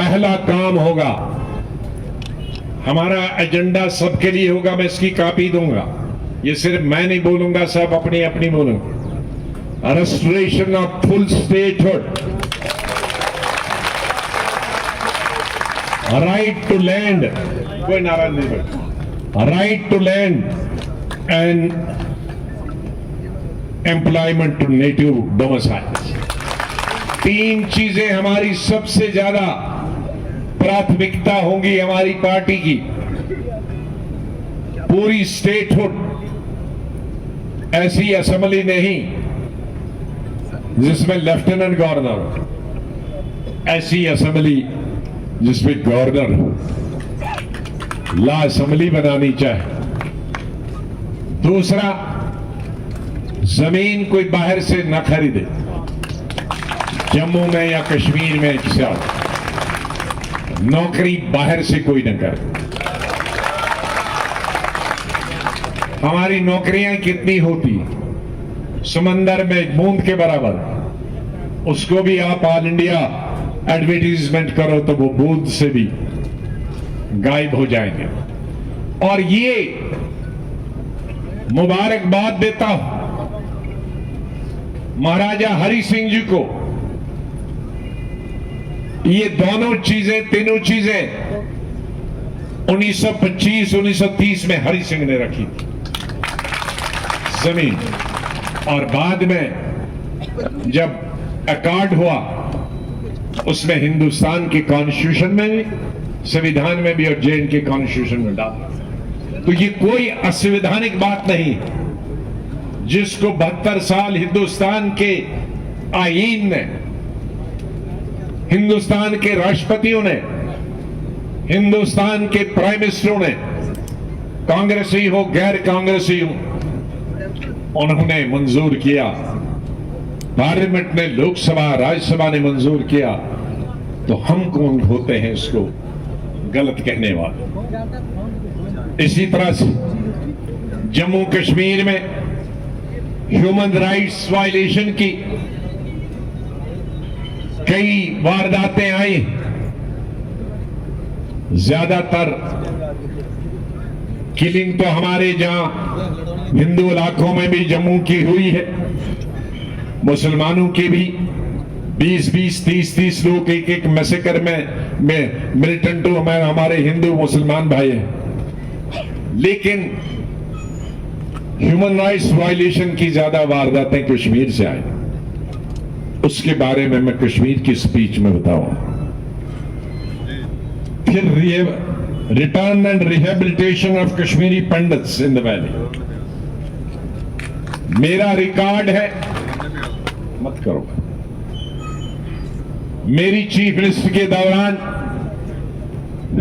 पहला काम होगा, हमारा एजेंडा सबके लिए होगा। मैं इसकी कॉपी दूंगा, ये सिर्फ मैं नहीं बोलूंगा, सब अपनी अपनी बोलूंगा। Restoration of full statehood, right to land, कोई नाराज नहीं बैठा, right to land and employment to native domiciles. तीन चीजें हमारी सबसे ज्यादा प्राथमिकता होंगी हमारी पार्टी की। पूरी स्टेटहुड, ऐसी असेंबली नहीं जिसमें लेफ्टिनेंट गवर्नर हो, ऐसी असेंबली जिसमें गवर्नर हो, ला असेंबली बनानी चाहिए। दूसरा, जमीन कोई बाहर से न खरीदे, जम्मू में या कश्मीर में किसी, नौकरी बाहर से कोई न करे। हमारी नौकरियां कितनी होती, समंदर में बूंद के बराबर, उसको भी आप ऑल इंडिया एडवर्टीजमेंट करो तो वो बूंद से भी गायब हो जाएंगे। और ये मुबारकबाद देता हूं महाराजा हरि सिंह जी को, ये दोनों चीजें, तीनों चीजें 1925-1930 में हरि सिंह ने रखी थी, जमीन। और बाद में जब अकॉर्ड हुआ, उसमें हिंदुस्तान के कॉन्स्टिट्यूशन में भी, संविधान में भी और जे के कॉन्स्टिट्यूशन में डाला। तो ये कोई असंवैधानिक बात नहीं, जिसको 72 साल हिंदुस्तान के आईन ने, हिंदुस्तान के राष्ट्रपतियों ने, हिंदुस्तान के प्राइम मिनिस्टरों ने, कांग्रेसी हो गैर कांग्रेसी हो, उन्होंने मंजूर किया। पार्लियामेंट ने, लोकसभा राज्यसभा ने मंजूर किया, तो हम कौन होते हैं इसको गलत कहने वाले। इसी तरह से जम्मू कश्मीर में ह्यूमन राइट्स वायलेशन की कई वारदातें आई, ज्यादातर किलिंग तो हमारे जहां हिंदू इलाकों में भी जम्मू की हुई है, मुसलमानों की भी 20-20, 30-30 लोग एक मैसेकर में मिलिटेंट में हमारे हिंदू मुसलमान भाई हैं। लेकिन ह्यूमन राइट्स वायलेशन की ज्यादा वारदातें कश्मीर से आई, उसके बारे में मैं कश्मीर की स्पीच में बताऊं। फिर return and rehabilitation of Kashmiri pandits in the valley. मेरा रिकॉर्ड है, मत करो, मेरी चीफ मिनिस्टर के दौरान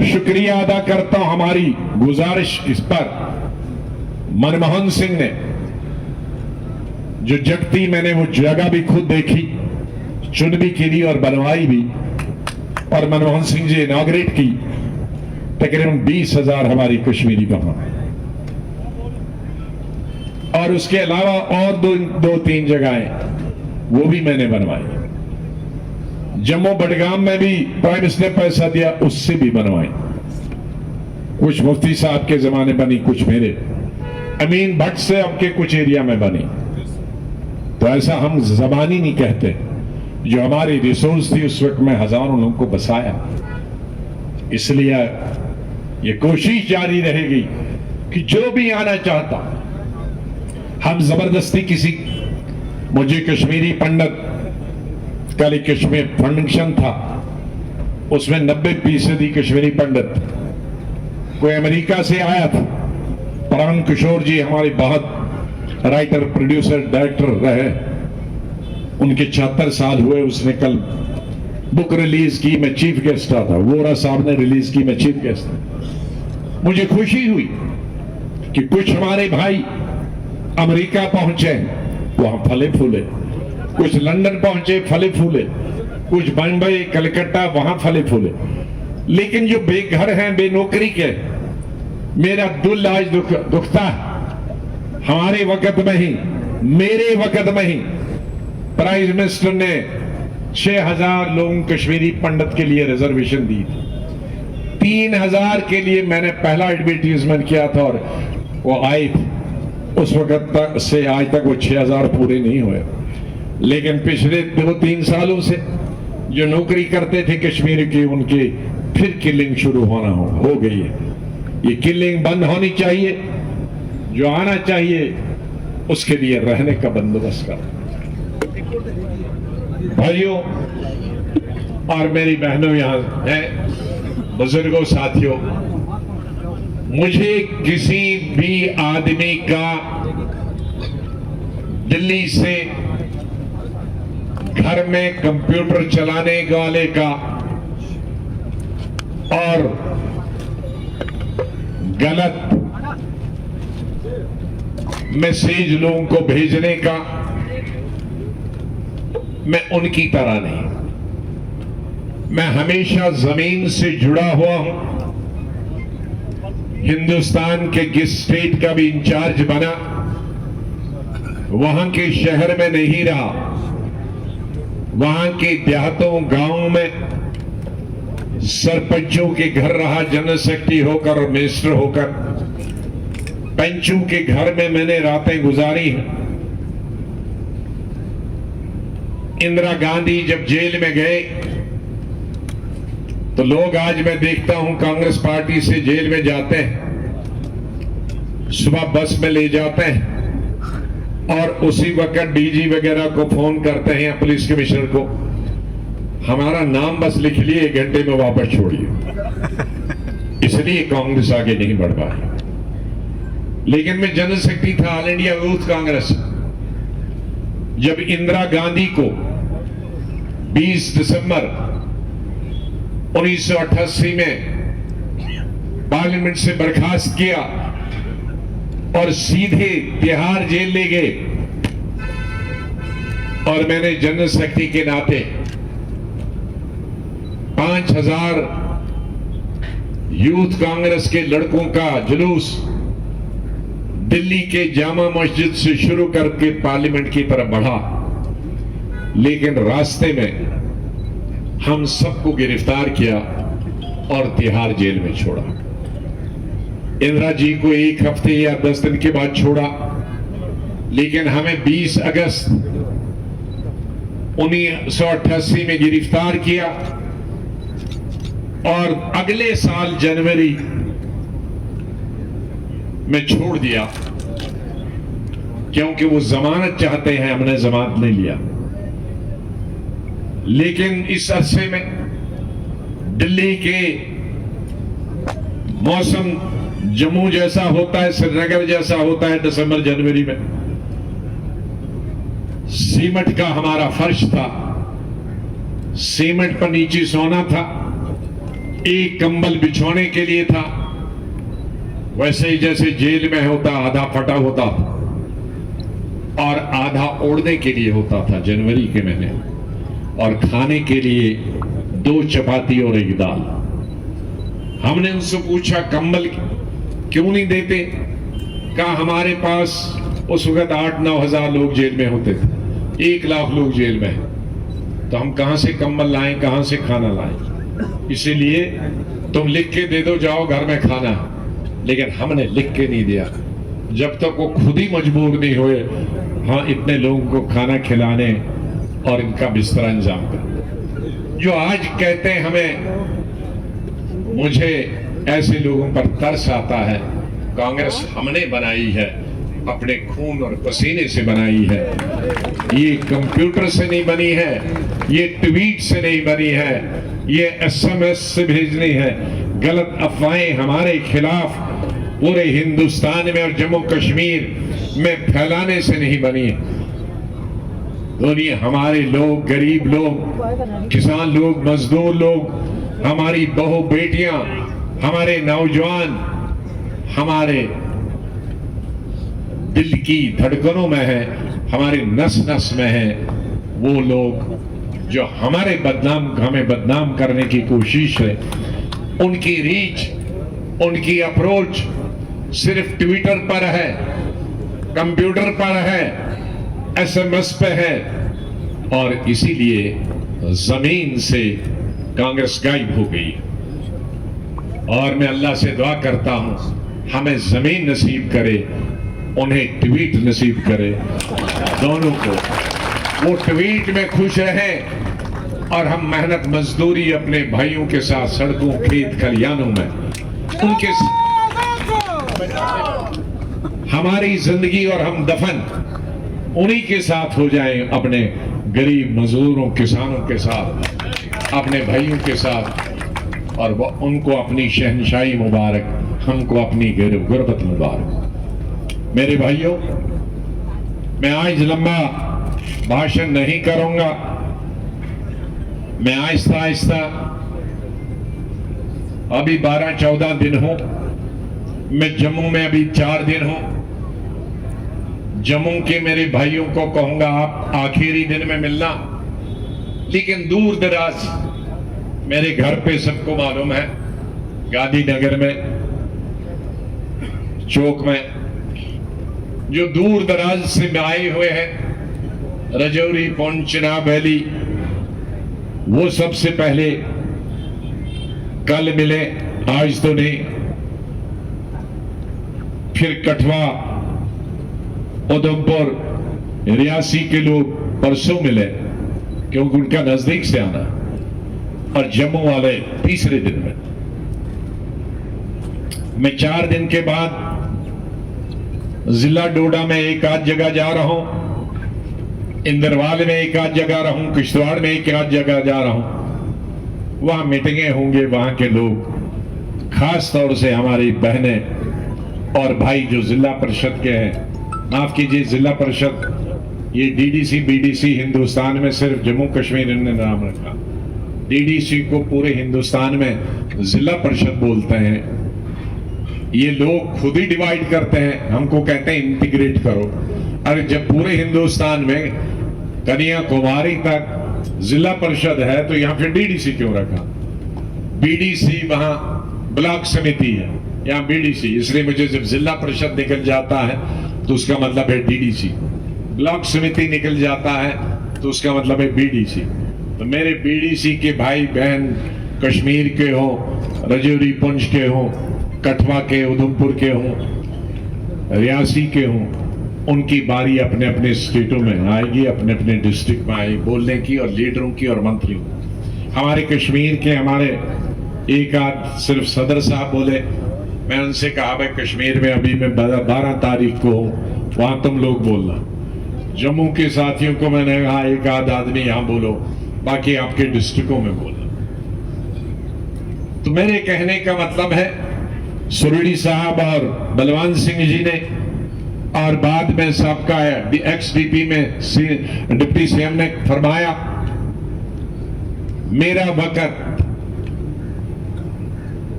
शुक्रिया अदा करता हूं, हमारी गुजारिश इस पर मनमोहन सिंह ने जो जगती, मैंने वो जगह भी खुद देखी, चुन भी की और बनवाई भी, और मनमोहन सिंह जी इनॉग्रेट की। तकरीबन 20,000 हमारी कश्मीरी वहां, और उसके अलावा और दो तीन जगहें वो भी मैंने बनवाई। जम्मू बडगाम में भी प्राइम मिनिस्टर ने पैसा दिया, उससे भी बनवाई। कुछ मुफ्ती साहब के जमाने बनी, कुछ मेरे अमीन भट्ट से आपके कुछ एरिया में बनी। तो ऐसा हम जबानी नहीं कहते, जो हमारी रिसोर्स थी उस वक्त में हजारों लोगों को बसाया। इसलिए ये कोशिश जारी रहेगी कि जो भी आना चाहता, हम जबरदस्ती किसी, मुझे कश्मीरी पंडित, कल कश्मीर फंक्शन था, उसमें 90% कश्मीरी पंडित, कोई अमेरिका से आया था, प्राण किशोर जी हमारे बहुत राइटर, प्रोड्यूसर, डायरेक्टर रहे, उनके 76 साल हुए। उसने कल बुक रिलीज की, मैं चीफ गेस्ट था, वोरा साहब ने रिलीज की, मैं चीफ गेस्ट था। मुझे खुशी हुई कि कुछ हमारे भाई अमेरिका पहुंचे, वहां फले फूले, कुछ लंदन पहुंचे, फले फूले, कुछ बम्बई, कलकत्ता, वहां फले फूले। लेकिन जो बेघर हैं, बेनौकरी के, मेरा दिल आज दुखता है। हमारे वक्त में ही, मेरे वक्त में ही प्राइम मिनिस्टर ने 6,000 लोगों कश्मीरी पंडित के लिए रिजर्वेशन दी थी। 3,000 के लिए मैंने पहला एडवर्टीजमेंट किया था और वो आए थे। उस वक्त तक से आज तक वो 6,000 पूरे नहीं हुए। लेकिन पिछले 2-3 सालों से जो नौकरी करते थे कश्मीर की, उनकी फिर किलिंग शुरू हो गई है। ये किलिंग बंद होनी चाहिए। जो आना चाहिए उसके लिए रहने का बंदोबस्त करो। भाइयों और मेरी बहनों, यहां हैं बुजुर्गों, साथियों, मुझे किसी भी आदमी का दिल्ली से घर में कंप्यूटर चलाने वाले का और गलत मैसेज लोगों को भेजने का, मैं उनकी तरह नहीं। मैं हमेशा जमीन से जुड़ा हुआ हूं। हिंदुस्तान के जिस स्टेट का भी इंचार्ज बना, वहां के शहर में नहीं रहा, वहां के देहातों गांवों में सरपंचों के घर रहा, जनरल सेक्रेटरी होकर और मिनिस्टर होकर। पंचों के घर में मैंने रातें गुजारी हैं। इंदिरा गांधी जब जेल में गए तो लोग, आज मैं देखता हूं कांग्रेस पार्टी से जेल में जाते हैं, सुबह बस में ले जाते हैं और उसी वक्त डीजी वगैरह को फोन करते हैं, पुलिस कमिश्नर को, हमारा नाम बस लिख लिए, 1 घंटे में वापस छोड़िए। इसलिए कांग्रेस आगे नहीं बढ़ पाई। लेकिन मैं जनरल सेक्रेटरी था ऑल इंडिया यूथ कांग्रेस। जब इंदिरा गांधी को 20 दिसंबर 1988 में पार्लियामेंट से बर्खास्त किया और सीधे तिहाड़ जेल ले गए, और मैंने जनरल सेक्रेटरी के नाते 5,000 यूथ कांग्रेस के लड़कों का जुलूस दिल्ली के जामा मस्जिद से शुरू करके पार्लियामेंट की तरफ बढ़ा। लेकिन रास्ते में हम सबको गिरफ्तार किया और तिहाड़ जेल में छोड़ा। इंदिरा जी को 1 हफ्ते या 10 दिन के बाद छोड़ा, लेकिन हमें 20 अगस्त 1988 में गिरफ्तार किया और अगले साल जनवरी में छोड़ दिया, क्योंकि वो जमानत चाहते हैं। हमने जमानत नहीं लिया। लेकिन इस अरसे में दिल्ली के मौसम जम्मू जैसा होता है, श्रीनगर जैसा होता है दिसंबर जनवरी में। सीमेंट का हमारा फर्श था, सीमेंट पर नीचे सोना था, एक कंबल बिछोने के लिए था, वैसे ही जैसे जेल में होता, आधा फटा होता और आधा ओढ़ने के लिए होता था जनवरी के महीने, और खाने के लिए 2 चपाती और 1 दाल। हमने उनसे पूछा कंबल क्यों नहीं देते? कहा हमारे पास उस वक्त 8-9 हजार लोग जेल में होते थे, 1 लाख लोग जेल में हैं, तो हम कहां से कंबल लाएं, कहां से खाना लाएं? इसीलिए तुम लिख के दे दो, जाओ घर में खाना। लेकिन हमने लिख के नहीं दिया जब तक वो खुद ही मजबूर नहीं हुए हाँ इतने लोगों को खाना खिलाने और इनका बिस्तर इंतजाम कर। जो आज कहते हैं हमें, मुझे ऐसे लोगों पर तरस आता है। कांग्रेस हमने बनाई है, अपने खून और पसीने से बनाई है। ये कंप्यूटर से नहीं बनी है, ये ट्वीट से नहीं बनी है, ये एसएमएस से भेजनी है। गलत अफवाहें हमारे खिलाफ पूरे हिंदुस्तान में और जम्मू कश्मीर में फैलाने से नहीं बनी है। दुनिया, हमारे लोग, गरीब लोग, किसान लोग, मजदूर लोग, हमारी बहू बेटियां, हमारे नौजवान, हमारे दिल की धड़कनों में है, हमारे नस नस में है। वो लोग जो हमें बदनाम करने की कोशिश है, उनकी रीच, उनकी अप्रोच सिर्फ ट्विटर पर है, कंप्यूटर पर है, एसएमएस पे है, और इसीलिए जमीन से कांग्रेस गायब हो गई। और मैं अल्लाह से दुआ करता हूं हमें जमीन नसीब करे, उन्हें ट्वीट नसीब करे, दोनों को। वो ट्वीट में खुश रहे और हम मेहनत मजदूरी अपने भाइयों के साथ सड़कों, खेत, खलियानों में उनके हमारी जिंदगी और हम दफन उन्हीं के साथ हो जाएं, अपने गरीब मजदूरों, किसानों के साथ, अपने भाइयों के साथ, और वो उनको अपनी शहनशाही मुबारक, हमको अपनी गुरबत मुबारक। मेरे भाइयों, मैं आज लंबा भाषण नहीं करूंगा, मैं आहिस्ता आहिस्ता, अभी 12-14 दिन हो, मैं जम्मू में अभी 4 दिन हूं। जम्मू के मेरे भाइयों को कहूंगा आप आखिरी दिन में मिलना, लेकिन दूर दराज मेरे घर पे सबको मालूम है, गांधीनगर में, चौक में, जो दूर दराज से आए हुए हैं, रजौरी, पुंछ, चिनाब वैली, वो सबसे पहले कल मिले, आज तो नहीं। फिर कठवा, उधमपुर, रियासी के लोग परसों मिले, क्योंकि उनका नजदीक से आना, और जम्मू वाले तीसरे दिन में। मैं 4 दिन के बाद जिला डोडा में एक आध जगह जा रहा हूं, इंदरवाल में एक आध जगह रहा हूं, किश्तवाड़ में एक आध जगह जा रहा हूं। वहां मीटिंगें होंगे, वहां के लोग, खास तौर से हमारी बहनें और भाई जो जिला परिषद के हैं, माफ कीजिए, जिला परिषद, ये डीडीसी बीडीसी हिंदुस्तान में सिर्फ जम्मू कश्मीर ने नाम रखा, डीडीसी को पूरे हिंदुस्तान में जिला परिषद बोलते हैं। ये लोग खुद ही डिवाइड करते हैं, हमको कहते हैं इंटीग्रेट करो। अरे जब पूरे हिंदुस्तान में कन्याकुमारी तक जिला परिषद है, तो यहां फिर डीडीसी क्यों रखा? बीडीसी वहां ब्लॉक समिति है, यहां बीडीसी। इसलिए मुझे जब जिला परिषद निकल जाता है तो उसका मतलब है डीडीसी, ब्लॉक समिति निकल जाता है तो उसका मतलब है बीडीसी। तो मेरे बीडीसी के भाई बहन कश्मीर के हो, रजौरी पुंछ के हो, कठवा के, उधमपुर के हो, रियासी के हो, उनकी बारी अपने अपने स्टेटों में आएगी, अपने अपने डिस्ट्रिक्ट में आएगी बोलने की, और लीडरों की और मंत्रियों। हमारे कश्मीर के हमारे एक आध सिर्फ सदर साहब बोले, मैं उनसे कहा भाई कश्मीर में अभी मैं 12 तारीख को हूं, वहां तुम लोग बोलना। जम्मू के साथियों को मैंने कहा एक आध आदमी यहां बोलो, बाकी आपके डिस्ट्रिक्टों में बोलना। तो मेरे कहने का मतलब है, सुरड़ी साहब और बलवान सिंह जी ने, और बाद में सबका एक्स डीपी में डिप्टी सीएम ने फरमाया, मेरा वक्त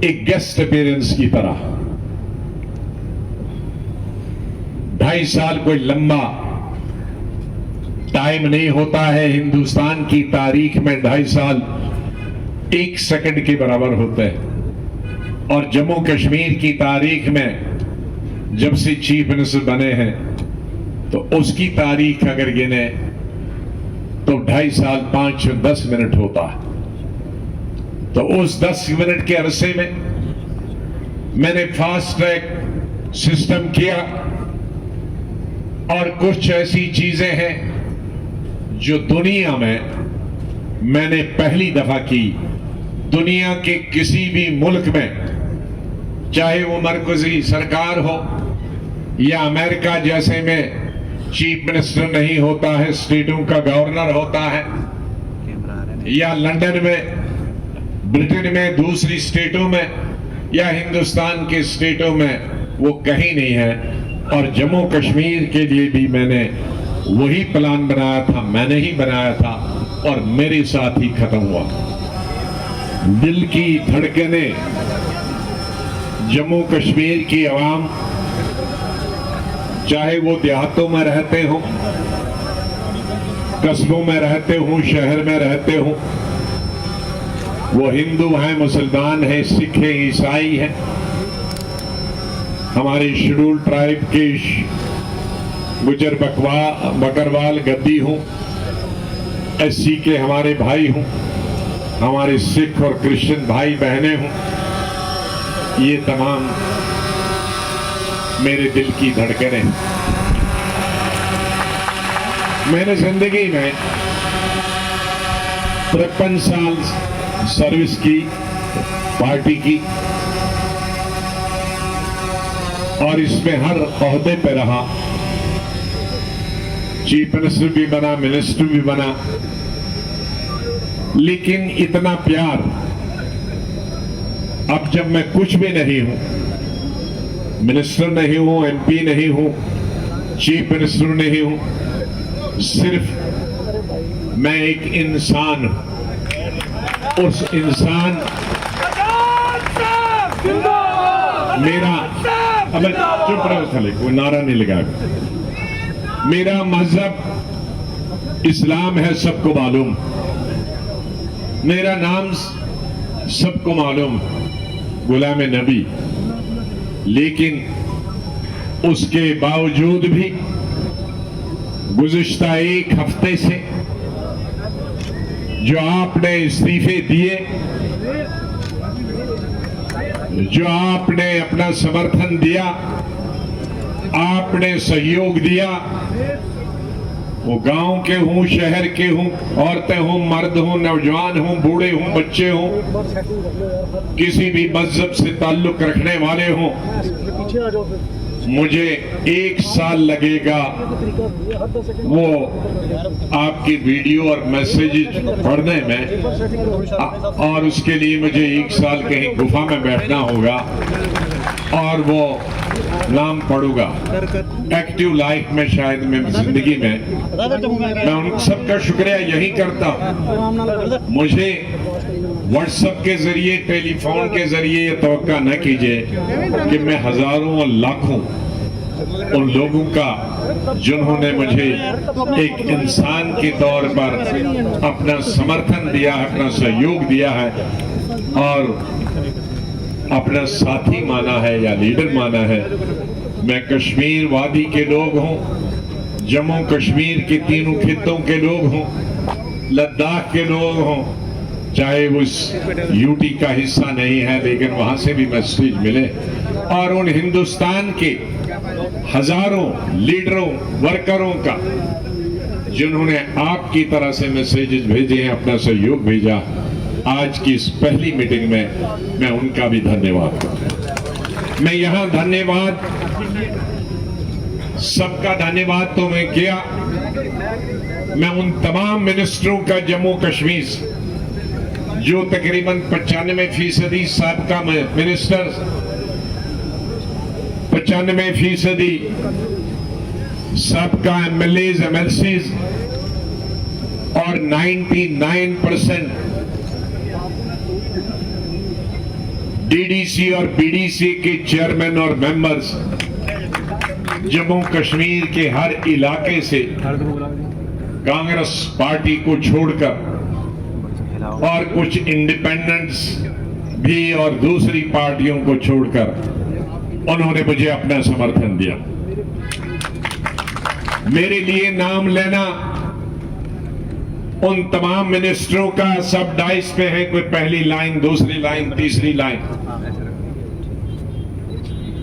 एक गेस्ट अपीयरेंस की तरह, 2.5 साल कोई लंबा टाइम नहीं होता है। हिंदुस्तान की तारीख में 2.5 साल 1 सेकंड के बराबर होते हैं। और जम्मू कश्मीर की तारीख में जब से चीफ मिनिस्टर बने हैं, तो उसकी तारीख अगर गिने तो 2.5 साल 5-10 मिनट होता है। तो उस 10 मिनट के अरसे में मैंने फास्ट ट्रैक सिस्टम किया, और कुछ ऐसी चीजें हैं जो दुनिया में मैंने पहली दफा की। दुनिया के किसी भी मुल्क में, चाहे वो मरकजी सरकार हो या अमेरिका जैसे में चीफ मिनिस्टर नहीं होता है, स्टेटों का गवर्नर होता है, या लंदन में, ब्रिटेन में, दूसरी स्टेटों में, या हिंदुस्तान के स्टेटों में, वो कहीं नहीं है। और जम्मू कश्मीर के लिए भी मैंने वही प्लान बनाया था, मैंने ही बनाया था, और मेरे साथ ही खत्म हुआ। दिल की धड़कने, जम्मू कश्मीर की आवाम, चाहे वो देहातों में रहते हो, कस्बों में रहते हो, शहर में रहते हो, वो हिंदू हैं, मुसलमान हैं, सिख हैं, ईसाई हैं, हमारे शेड्यूल ट्राइब के गुजर, बकरवाल, गद्दी हो, एससी के हमारे भाई हों, हमारे सिख और क्रिश्चियन भाई बहनें हों, ये तमाम मेरे दिल की धड़कनें। मैंने जिंदगी में 53 साल सर्विस की पार्टी की और इसमें हर ओहदे पे रहा। चीफ मिनिस्टर भी बना, मिनिस्टर भी बना, लेकिन इतना प्यार अब जब मैं कुछ भी नहीं हूं, मिनिस्टर नहीं हूं, एमपी नहीं हूं, चीफ मिनिस्टर नहीं हूं, सिर्फ मैं एक इंसान हूं। उस इंसान मेरा, अब चुप रहो साले, कोई नारा नहीं लगाएगा। मेरा मजहब इस्लाम है, सबको मालूम। मेरा नाम सबको मालूम, गुलाम नबी। लेकिन उसके बावजूद भी गुज़िश्ता एक हफ्ते से जो आपने इस्तीफे दिए, जो आपने अपना समर्थन दिया, आपने सहयोग दिया, वो गांव के हों, शहर के हों, औरतें हों, मर्द हों, नौजवान हों, बूढ़े हों, बच्चे हों, किसी भी मजहब से ताल्लुक रखने वाले हों, मुझे 1 साल लगेगा वो आपकी वीडियो और मैसेजेस पढ़ने में, और उसके लिए मुझे 1 साल कहीं गुफा में बैठना होगा और वो नाम पढ़ूंगा। एक्टिव लाइफ में शायद मैं जिंदगी में मैं उन सबका शुक्रिया यही करता हूं। मुझे व्हाट्सएप के जरिए, टेलीफोन के जरिए ये तवक्का न कीजिए कि मैं हजारों और लाखों उन लोगों का जिन्होंने मुझे एक इंसान के तौर पर अपना समर्थन दिया है, अपना सहयोग दिया है और अपना साथी माना है या लीडर माना है। मैं कश्मीर वादी के लोग हों, जम्मू कश्मीर के तीनों खित्तों के लोग हों, लद्दाख के लोग हों, चाहे उस यूटी का हिस्सा नहीं है लेकिन वहां से भी मैसेज मिले, और उन हिंदुस्तान के हजारों लीडरों, वर्करों का जिन्होंने आपकी तरह से मैसेजेस भेजे हैं, अपना सहयोग भेजा, आज की इस पहली मीटिंग में मैं उनका भी धन्यवाद करता हूं। मैं यहां धन्यवाद, सबका धन्यवाद तो मैं किया, मैं उन तमाम मिनिस्टरों का जम्मू कश्मीर जो तकरीबन 95% साबका मिनिस्टर, 95% साबका एमएलएज, एमएलसीज और 99% डीडीसी और बीडीसी के चेयरमैन और मेंबर्स जम्मू कश्मीर के हर इलाके से कांग्रेस पार्टी को छोड़कर और कुछ इंडिपेंडेंट्स भी और दूसरी पार्टियों को छोड़कर उन्होंने मुझे अपना समर्थन दिया। मेरे लिए नाम लेना उन तमाम मिनिस्टरों का, सब डाइस पे है, कोई पहली लाइन, दूसरी लाइन, तीसरी लाइन,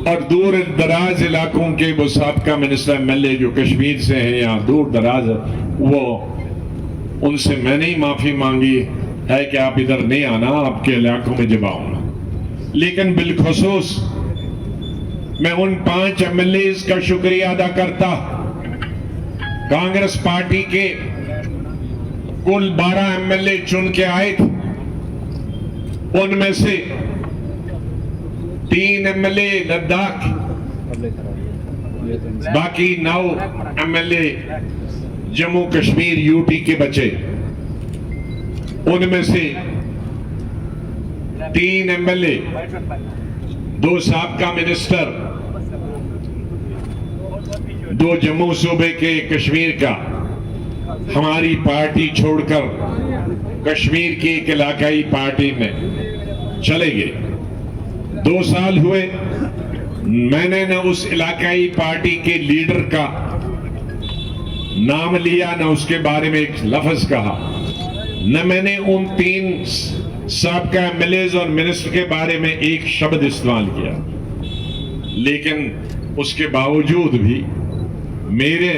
और दूर दराज इलाकों के वो साबका मिनिस्टर, एमएलए जो कश्मीर से हैं या दूर दराज, वो उनसे मैंने ही माफी मांगी है कि आप इधर नहीं आना, आपके इलाकों में जब आऊंगा। लेकिन बिलखुसूस मैं उन 5 एमएलए का शुक्रिया अदा करता। कांग्रेस पार्टी के कुल 12 एमएलए चुन के आए थे, उनमें से 3 एमएलए लद्दाख, बाकी 9 एमएलए जम्मू कश्मीर यूटी के बचे। उनमें से 3 एमएलए, 2 साबका मिनिस्टर, 2 जम्मू सूबे के कश्मीर का हमारी पार्टी छोड़कर कश्मीर की एक इलाकाई पार्टी में चले गए। 2 साल हुए, मैंने न उस इलाकाई पार्टी के लीडर का नाम लिया न उसके बारे में एक लफ्ज कहा, न मैंने उन 3 साबका एमएलएज और मिनिस्टर के बारे में एक शब्द इस्तेमाल किया। लेकिन उसके बावजूद भी मेरे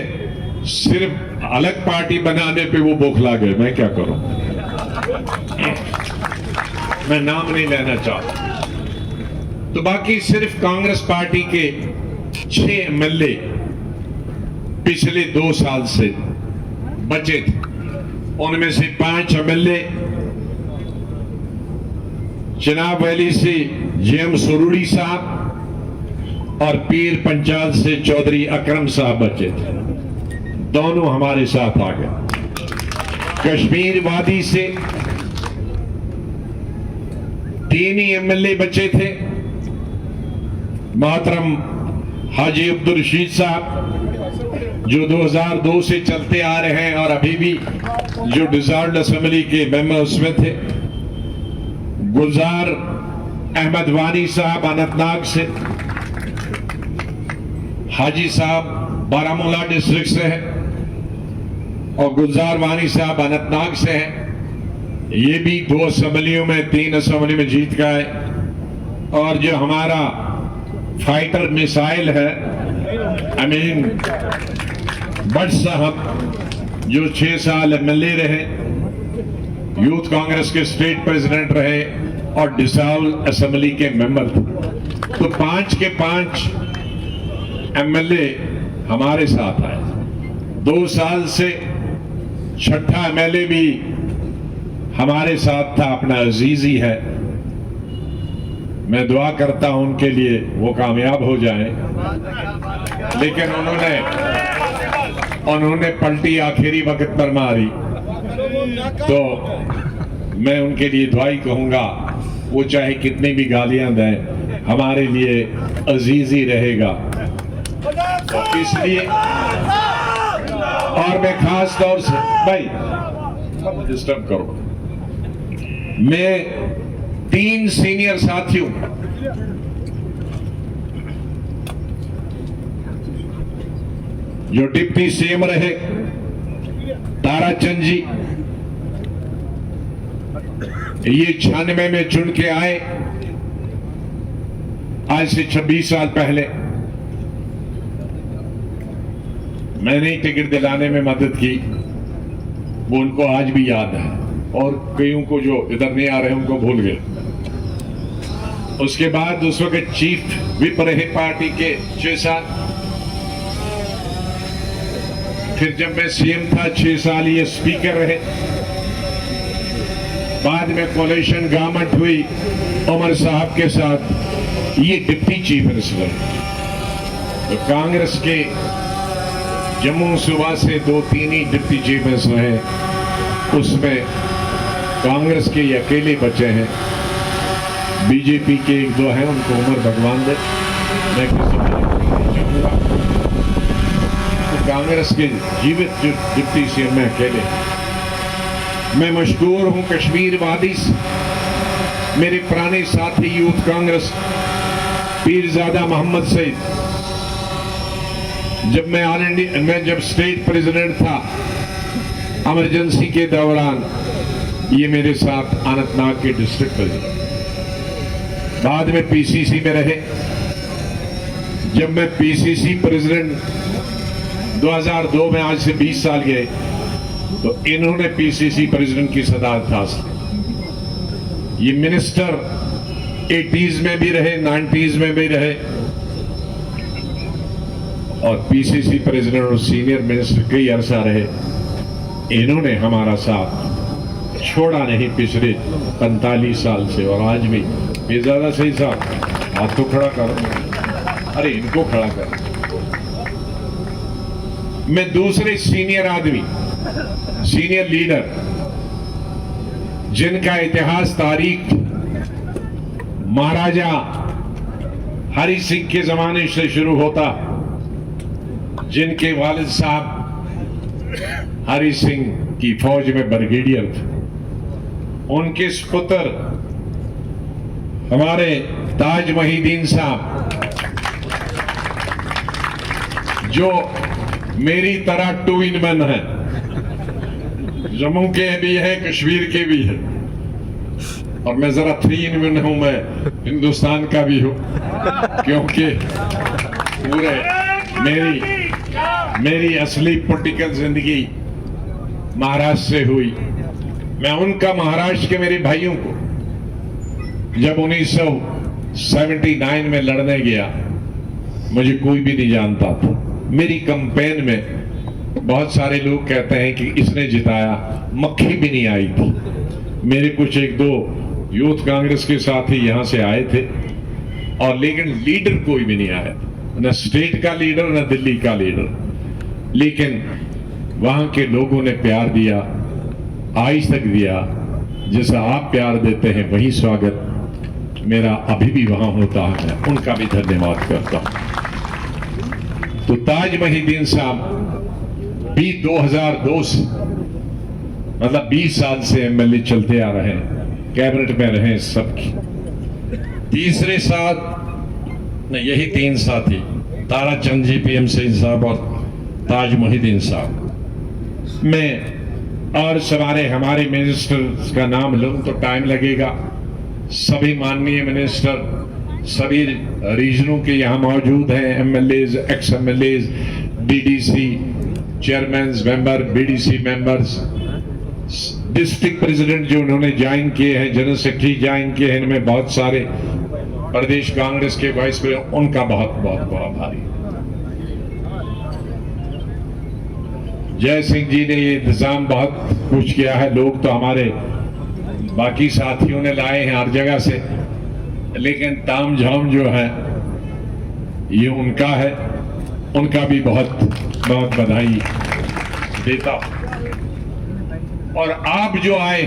सिर्फ अलग पार्टी बनाने पे वो बौखला गए। मैं क्या करूं, मैं नाम नहीं लेना चाहता। तो बाकी सिर्फ कांग्रेस पार्टी के 6 एमएलए पिछले 2 साल से बचे थे। उनमें से 5 एमएलए चिनाब वैली से जेएम सुरूड़ी साहब और पीर पंचाल से चौधरी अकरम साहब बचे थे। दोनों हमारे साथ आ गए। कश्मीर वादी से 3 ही एमएलए बचे थे। मोहतरम हाजी अब्दुल रशीद साहब जो 2002 से चलते आ रहे हैं और अभी भी जो डिसॉल्व्ड असेंबली के मेंबर उसमें थे। गुलजार अहमद वानी साहब अनंतनाग से, हाजी साहब बारामूला डिस्ट्रिक्ट से है और गुलजार वानी साहब अनंतनाग से हैं। ये भी 2 असेंबलियों में 3 असेंबली में जीत गए। और जो हमारा फाइटर मिसाइल है अमीन भट्ट साहब जो 6 साल एमएलए रहे, यूथ कांग्रेस के स्टेट प्रेसिडेंट रहे और डिसॉल्व असेंबली के मेंबर थे। तो 5 के 5 एमएलए हमारे साथ आए। 2 साल से 6ठा एमएलए भी हमारे साथ था, अपना अजीजी है। मैं दुआ करता हूं उनके लिए वो कामयाब हो जाएं। लेकिन उन्होंने पलटी आखिरी वक्त पर मारी, तो मैं उनके लिए दुआ ही कहूंगा। वो चाहे कितनी भी गालियां दें, हमारे लिए अजीज ही रहेगा। इसलिए और मैं खास तौर से भाई डिस्टर्ब करो, मैं 3 सीनियर साथियों जो डिप्टी सीएम रहे, ताराचंद जी, ये 96 में चुन के आए, आज से 26 साल पहले। मैंने टिकट दिलाने में मदद की, वो उनको आज भी याद है। और कईयों को जो इधर नहीं आ रहे उनको भूल गए। उसके बाद उस वक्त चीफ विप रहे पार्टी के 6 साल। फिर जब मैं सीएम था 6 साल ये स्पीकर रहे। बाद में कोalition गवर्नमेंट हुई उमर साहब के साथ, ये डिप्टी चीफ मिनिस्टर। तो कांग्रेस के जम्मू सूबा से 2-3 ही डिप्टी चीफ मिनिस्टर हैं, उसमें कांग्रेस के ये अकेले बचे हैं। बीजेपी के 1-2 हैं, उनको उम्र भगवान दे, मैं किसी को नहीं चाहूंगा। तो कांग्रेस के जीवित जो डिप्टी सीएम में अकेले। मैं मशहूर हूं कश्मीर वादी से, मेरे पुराने साथी यूथ कांग्रेस पीरजादा मोहम्मद सईद, जब मैं ऑल इंडिया मैं जब स्टेट प्रेसिडेंट था इमरजेंसी के दौरान, ये मेरे साथ अनंतनाग के डिस्ट्रिक्ट प्रेसिडेंट। बाद में पीसीसी में रहे। जब मैं पीसीसी प्रेसिडेंट 2002 में, आज से 20 साल गए, तो इन्होंने पीसीसी प्रेसिडेंट की सदारत हासिल। ये मिनिस्टर 80s में भी रहे, 90s में भी रहे और पीसीसी प्रेसिडेंट और सीनियर मिनिस्टर कई अरसा रहे। इन्होंने हमारा साथ छोड़ा नहीं पिछले 45 साल से। और आज भी ये ज्यादा सही साहब, हाथ तो खड़ा करो, अरे इनको खड़ा कर। मैं दूसरे सीनियर आदमी, सीनियर लीडर जिनका इतिहास तारीख महाराजा हरि सिंह के जमाने से शुरू होता, जिनके वालिद साहब हरि सिंह की फौज में ब्रिगेडियर थे, उनके सपुत्र हमारे ताज मोहिउद्दीन साहब जो मेरी तरह 2 in 1 है, जम्मू के भी है, कश्मीर के भी है, और मैं जरा 3 in 1 हूं, मैं हिंदुस्तान का भी हूं, क्योंकि पूरे मेरी असली पॉलिटिकल जिंदगी महाराष्ट्र से हुई। मैं उनका महाराष्ट्र के मेरे भाइयों को जब 1979 में लड़ने गया, मुझे कोई भी नहीं जानता था। मेरी कैंपेन में बहुत सारे लोग कहते हैं कि इसने जिताया, मक्खी भी नहीं आई थी। मेरे कुछ 1-2 यूथ कांग्रेस के साथी यहां से आए थे, और लेकिन लीडर कोई भी नहीं आया, न स्टेट का लीडर न दिल्ली का लीडर। लेकिन वहां के लोगों ने प्यार दिया, आज तक दिया। जैसा आप प्यार देते हैं वही स्वागत मेरा अभी भी वहां होता है, मैं उनका भी धन्यवाद करता हूं। तो ताज मोहिउद्दीन साहब भी 2002 से, मतलब 20 साल से एमएलए चलते आ रहे हैं, कैबिनेट में रहे सबकी। तीसरे साथ नहीं, यही 3 साथी, ताराचंद जी, PM सिंह साहब और ताज मोहिउद्दीन साहब। मैं और हमारे मिनिस्टर्स का नाम लूं तो टाइम लगेगा। सभी माननीय मिनिस्टर सभी रीजनों के यहाँ मौजूद हैं, MLAs, x MLAs, DDC chairman member, BDC members, district president जो उन्होंने ज्वाइन किए हैं, जनरल सेक्रेटरी ज्वाइन किए हैं, इनमें बहुत सारे प्रदेश कांग्रेस के वाइस प्रेसिडेंट, उनका बहुत बहुत बड़ा आभारी। जय सिंह जी ने ये इंतजाम बहुत कुछ किया है। लोग तो हमारे बाकी साथियों ने लाए हैं हर जगह से, लेकिन ताम झाम जो है ये उनका है, उनका भी बहुत बहुत बधाई देता हूं। और आप जो आए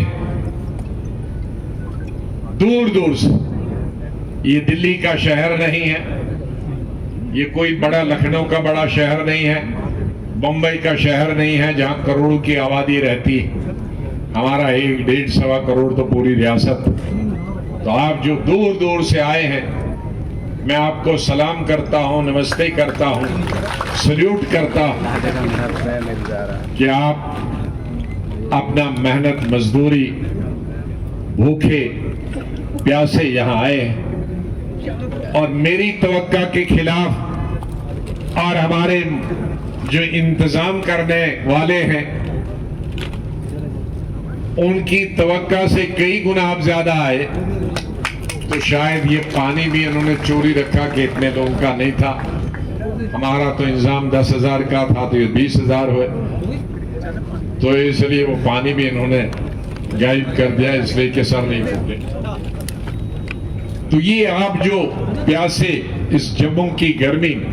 दूर दूर से, ये दिल्ली का शहर नहीं है, ये कोई बड़ा लखनऊ का बड़ा शहर नहीं है, बंबई का शहर नहीं है जहां करोड़ों की आबादी रहती है। हमारा 1-1.5 करोड़ तो पूरी रियासत। तो आप जो दूर दूर से आए हैं, मैं आपको सलाम करता हूं, नमस्ते करता हूं, सल्यूट करता हूं कि आप अपना मेहनत मजदूरी भूखे प्यासे यहां आए हैं, और मेरी तवक्का के खिलाफ और हमारे जो इंतजाम करने वाले हैं उनकी तवक्का से कई गुना आप ज्यादा आए। तो शायद ये पानी भी इन्होंने चोरी रखा कि इतने लोगों का नहीं था। हमारा तो इंतजाम 10,000 का था, तो ये 20,000 हुए, तो इसलिए वो पानी भी इन्होंने गायब कर दिया, इसलिए कि सर नहीं फूटे। तो ये आप जो प्यासे इस जम्मू की गर्मी में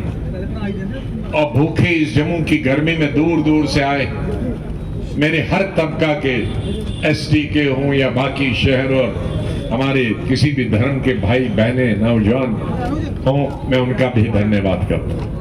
और भूखे इस जम्मू की गर्मी में दूर दूर से आए, मेरे हर तबका के ST के हों या बाकी शहर और हमारे किसी भी धर्म के भाई बहनें नौजवान हों, मैं उनका भी धन्यवाद करता हूं।